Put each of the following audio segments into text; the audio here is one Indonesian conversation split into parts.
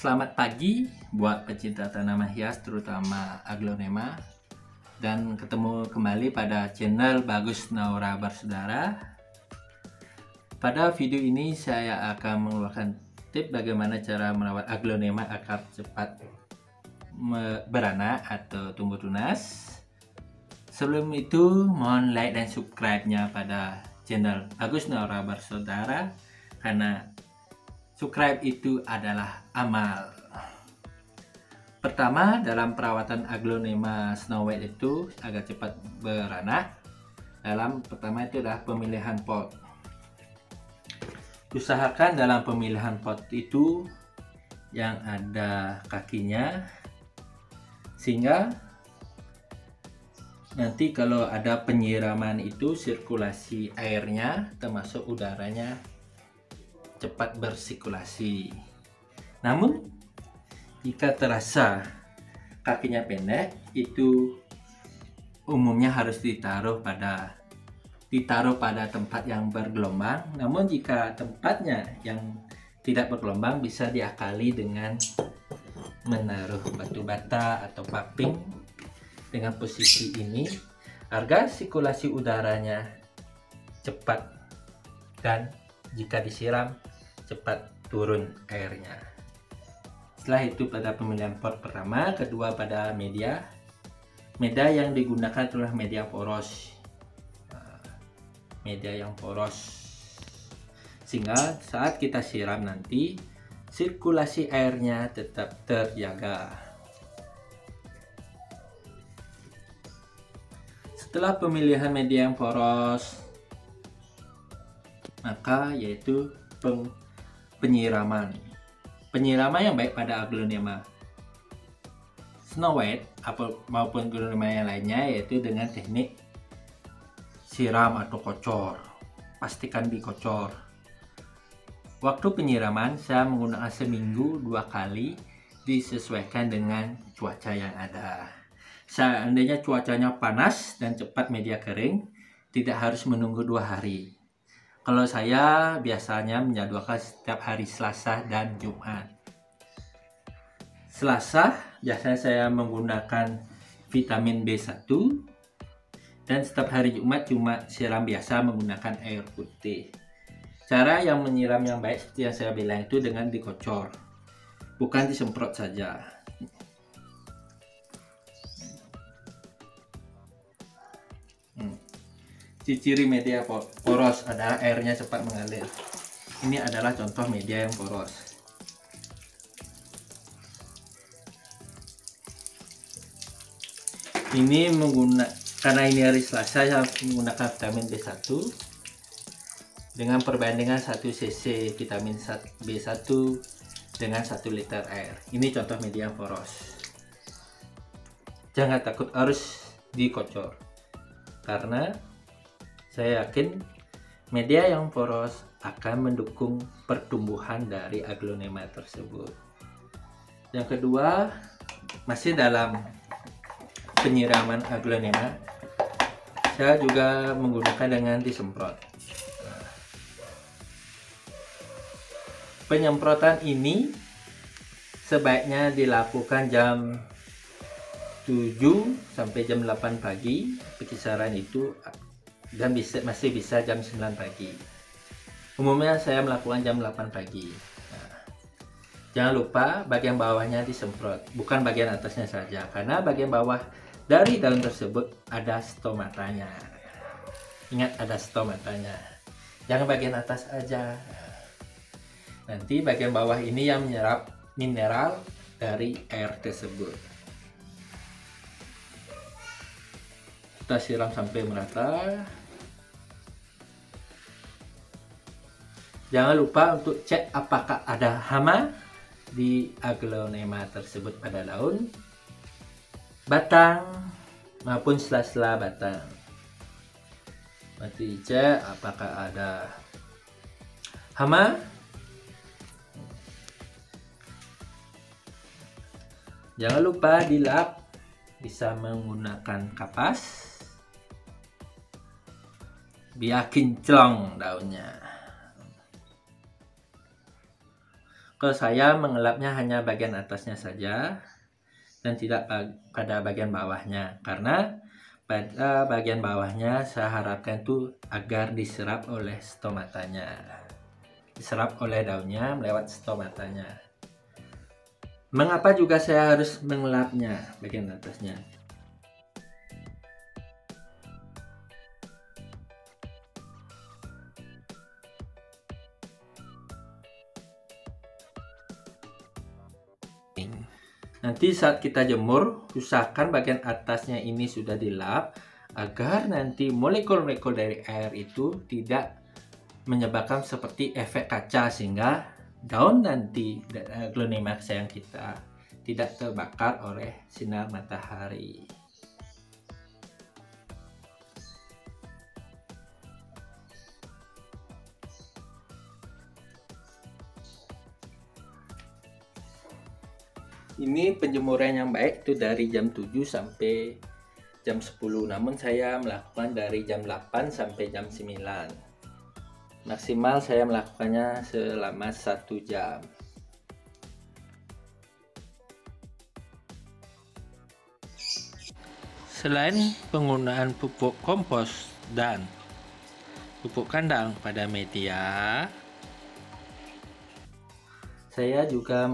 Selamat pagi buat pecinta tanaman hias terutama aglonema, dan ketemu kembali pada channel Bagus Naura Bersaudara. Pada video ini saya akan mengeluarkan tips bagaimana cara merawat aglonema agar cepat beranak atau tumbuh tunas. Sebelum itu mohon like dan subscribe-nya pada channel Bagus Naura Bersaudara, karena subscribe itu adalah amal. Pertama, dalam perawatan aglonema Snow White itu agar cepat beranak, pertama itu adalah pemilihan pot. Usahakan dalam pemilihan pot itu yang ada kakinya, sehingga nanti kalau ada penyiraman itu sirkulasi airnya termasuk udaranya cepat bersirkulasi. Namun jika terasa kakinya pendek, itu umumnya harus ditaruh pada tempat yang bergelombang. Namun jika tempatnya yang tidak bergelombang, bisa diakali dengan menaruh batu bata atau paping dengan posisi ini agar sirkulasi udaranya cepat, dan jika disiram cepat turun airnya. Setelah itu pada pemilihan pot pertama, kedua pada media yang digunakan adalah media poros, sehingga saat kita siram nanti sirkulasi airnya tetap terjaga. Setelah pemilihan media yang poros, maka yaitu penyiraman yang baik pada aglonema Snow White maupun aglonema yang lainnya, yaitu dengan teknik siram atau kocor. Pastikan dikocor. Waktu penyiraman saya menggunakan seminggu 2 kali, disesuaikan dengan cuaca yang ada. Seandainya cuacanya panas dan cepat media kering, tidak harus menunggu 2 hari. Kalau saya biasanya menjadwalkan setiap hari Selasa dan Jumat. Selasa biasanya saya menggunakan vitamin B1, dan setiap hari Jumat cuma siram biasa menggunakan air putih. Cara yang menyiram yang baik seperti yang saya bilang itu dengan dikocor, bukan disemprot saja. Ciri media poros adalah airnya cepat mengalir. Ini adalah contoh media yang poros. Ini karena ini hari Selasa, saya menggunakan vitamin B1 dengan perbandingan 1 cc vitamin B1 dengan 1 liter air. Ini contoh media yang poros. Jangan takut harus dikocor, karena saya yakin media yang poros akan mendukung pertumbuhan dari aglonema tersebut. Yang kedua, masih dalam penyiraman aglonema, saya juga menggunakan dengan disemprot. Penyemprotan ini sebaiknya dilakukan jam 7 sampai jam 8 pagi, kisaran itu, dan masih bisa jam 9 pagi. Umumnya saya melakukan jam 8 pagi. Jangan lupa bagian bawahnya disemprot, bukan bagian atasnya saja, karena bagian bawah dari daun tersebut ada stomatanya. Ingat, ada stomatanya. Jangan bagian atas aja. Nanti bagian bawah ini yang menyerap mineral dari air tersebut. Kita siram sampai merata. Jangan lupa untuk cek apakah ada hama di aglonema tersebut pada daun, batang, maupun sela-sela batang. Nanti cek apakah ada hama. Jangan lupa dilap, bisa menggunakan kapas biar kinclong daunnya. Kalau saya mengelapnya hanya bagian atasnya saja dan tidak pada bagian bawahnya, karena pada bagian bawahnya saya harapkan itu agar diserap oleh stomatanya, diserap oleh daunnya melewat stomatanya. Mengapa juga saya harus mengelapnya bagian atasnya? Nanti saat kita jemur, usahakan bagian atasnya ini sudah dilap agar nanti molekul-molekul dari air itu tidak menyebabkan seperti efek kaca, sehingga daun nanti aglonema sayang kita tidak terbakar oleh sinar matahari. Ini penjemuran yang baik itu dari jam 7 sampai jam 10, namun saya melakukan dari jam 8 sampai jam 9. Maksimal saya melakukannya selama 1 jam. Selain penggunaan pupuk kompos dan pupuk kandang pada media, saya juga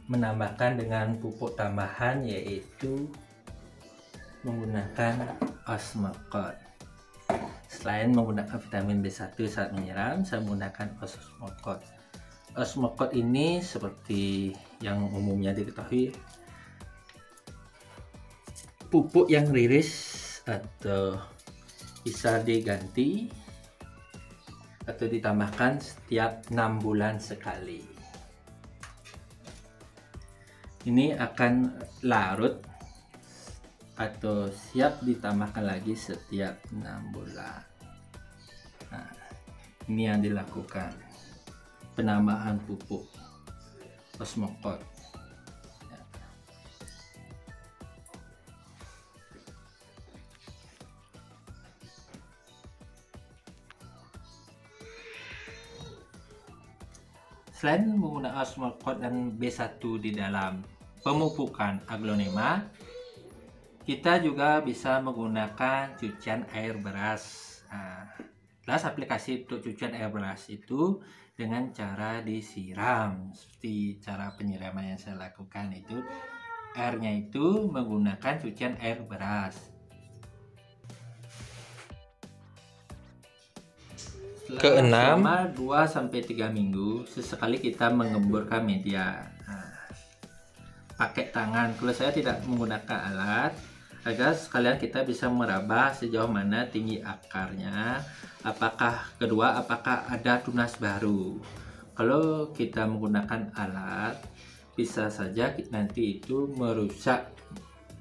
menambahkan dengan pupuk tambahan, yaitu menggunakan Osmocote. Selain menggunakan vitamin B1 saat menyiram, saya menggunakan Osmocote. Osmocote ini seperti yang umumnya diketahui, pupuk yang riris atau bisa diganti atau ditambahkan setiap 6 bulan sekali. Ini akan larut atau siap ditambahkan lagi setiap 6 bulan. Nah, ini yang dilakukan, penambahan pupuk Osmocote. Selain menggunakan Osmocote dan B1 di dalam pemupukan aglonema, kita juga bisa menggunakan cucian air beras. Kelas aplikasi untuk cucian air beras itu dengan cara disiram, seperti cara penyiraman yang saya lakukan itu, airnya itu menggunakan cucian air beras. Selama 2-3 minggu sesekali kita mengemburkan media. Pakai tangan, kalau saya tidak menggunakan alat, agar sekalian kita bisa meraba sejauh mana tinggi akarnya, apakah ada tunas baru. Kalau kita menggunakan alat, bisa saja nanti itu merusak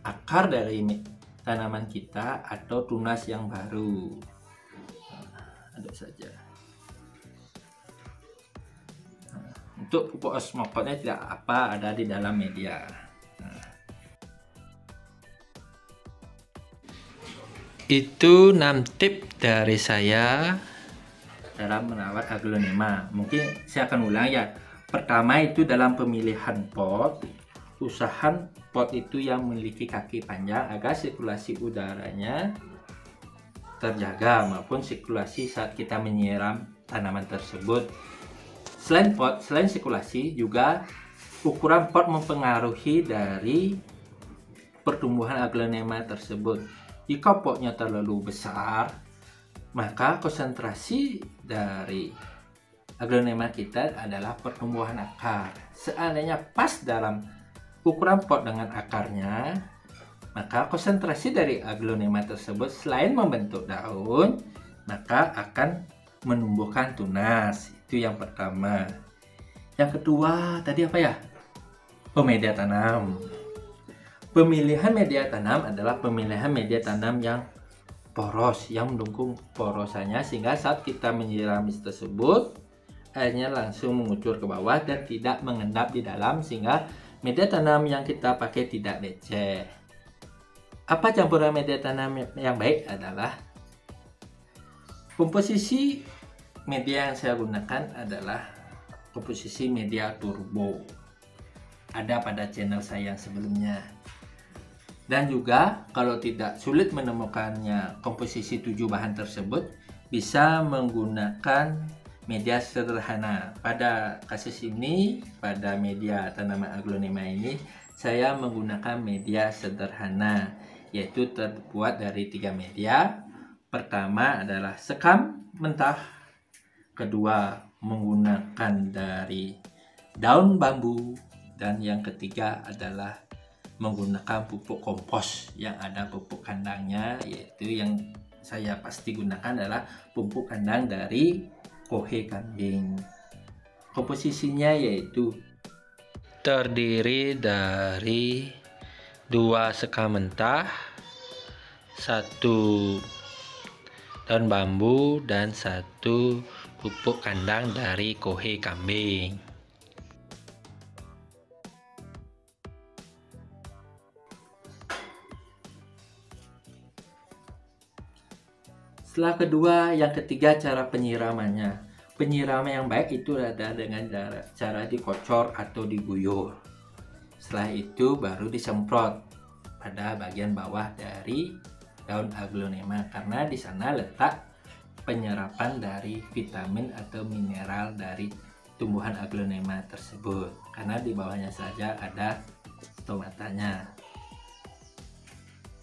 akar dari tanaman kita atau tunas yang baru. Ada saja. Untuk pupuk Osmocote-nya tidak apa, ada di dalam media. Itu 6 tip dari saya dalam merawat aglonema. Mungkin saya akan ulang ya. Pertama itu dalam pemilihan pot, usahakan pot itu yang memiliki kaki panjang agar sirkulasi udaranya terjaga maupun sirkulasi saat kita menyiram tanaman tersebut. Selain sirkulasi, juga ukuran pot mempengaruhi dari pertumbuhan aglonema tersebut. Jika potnya terlalu besar, maka konsentrasi dari aglonema kita adalah pertumbuhan akar. Seandainya pas dalam ukuran pot dengan akarnya, maka konsentrasi dari aglonema tersebut selain membentuk daun, maka akan menumbuhkan tunas. Itu yang pertama. Yang kedua tadi apa ya? Media tanam. Pemilihan media tanam adalah pemilihan media tanam yang poros, yang mendukung porosannya, sehingga saat kita menyiram tersebut airnya langsung mengucur ke bawah dan tidak mengendap di dalam, sehingga media tanam yang kita pakai tidak becek. Apa campuran media tanam yang baik adalah, komposisi media yang saya gunakan adalah komposisi media turbo. Ada pada channel saya yang sebelumnya. Dan juga kalau tidak sulit menemukannya komposisi 7 bahan tersebut, bisa menggunakan media sederhana. Pada kasus ini, pada media tanaman aglonema ini, saya menggunakan media sederhana, yaitu terbuat dari 3 media. Pertama adalah sekam mentah, kedua menggunakan dari daun bambu, dan yang ketiga adalah menggunakan pupuk kompos yang ada pupuk kandangnya, yaitu yang saya pasti gunakan adalah pupuk kandang dari kohe kambing. Komposisinya yaitu terdiri dari 2 sekam mentah, 1 daun bambu, dan 1 pupuk kandang dari kohe kambing. Setelah kedua, yang ketiga cara penyiramannya. Penyiraman yang baik itu ada dengan cara dikocor atau diguyur. Setelah itu baru disemprot pada bagian bawah dari daun aglonema, karena di sana letak penyerapan dari vitamin atau mineral dari tumbuhan aglonema tersebut, karena di bawahnya saja ada stomatanya.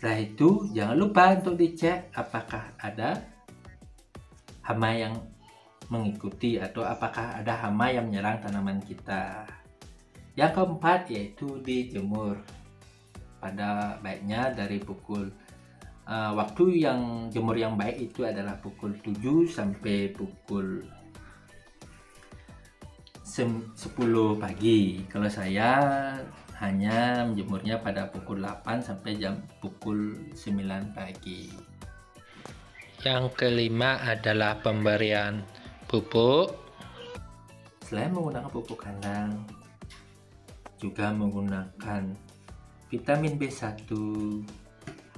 Setelah itu jangan lupa untuk dicek apakah ada hama yang mengikuti atau apakah ada hama yang menyerang tanaman kita. Yang keempat yaitu dijemur. Pada baiknya dari pukul waktu yang jemur yang baik itu adalah pukul 7 sampai pukul 10 pagi. Kalau saya hanya menjemurnya pada pukul 8 sampai pukul 9 pagi. Yang kelima adalah pemberian pupuk. Selain menggunakan pupuk kandang, juga menggunakan vitamin B1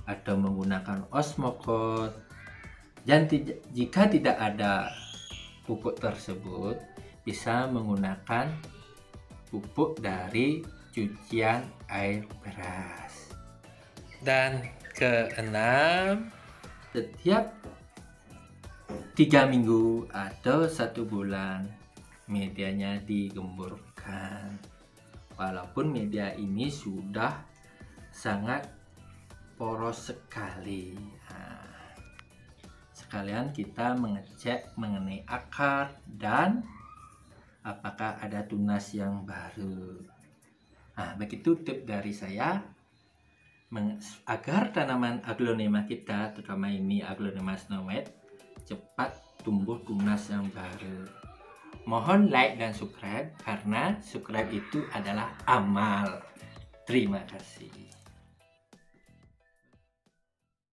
atau menggunakan Osmocote. Dan jika tidak ada pupuk tersebut, bisa menggunakan pupuk dari cucian air beras. Dan keenam, setiap 3 minggu atau 1 bulan medianya digemburkan. Walaupun media ini sudah sangat poros sekali. Sekalian kita mengecek mengenai akar dan apakah ada tunas yang baru. Begitu tip dari saya agar tanaman aglonema kita, terutama ini aglonema Snow White, cepat tumbuh tunas yang baru. Mohon like dan subscribe, karena subscribe itu adalah amal. Terima kasih.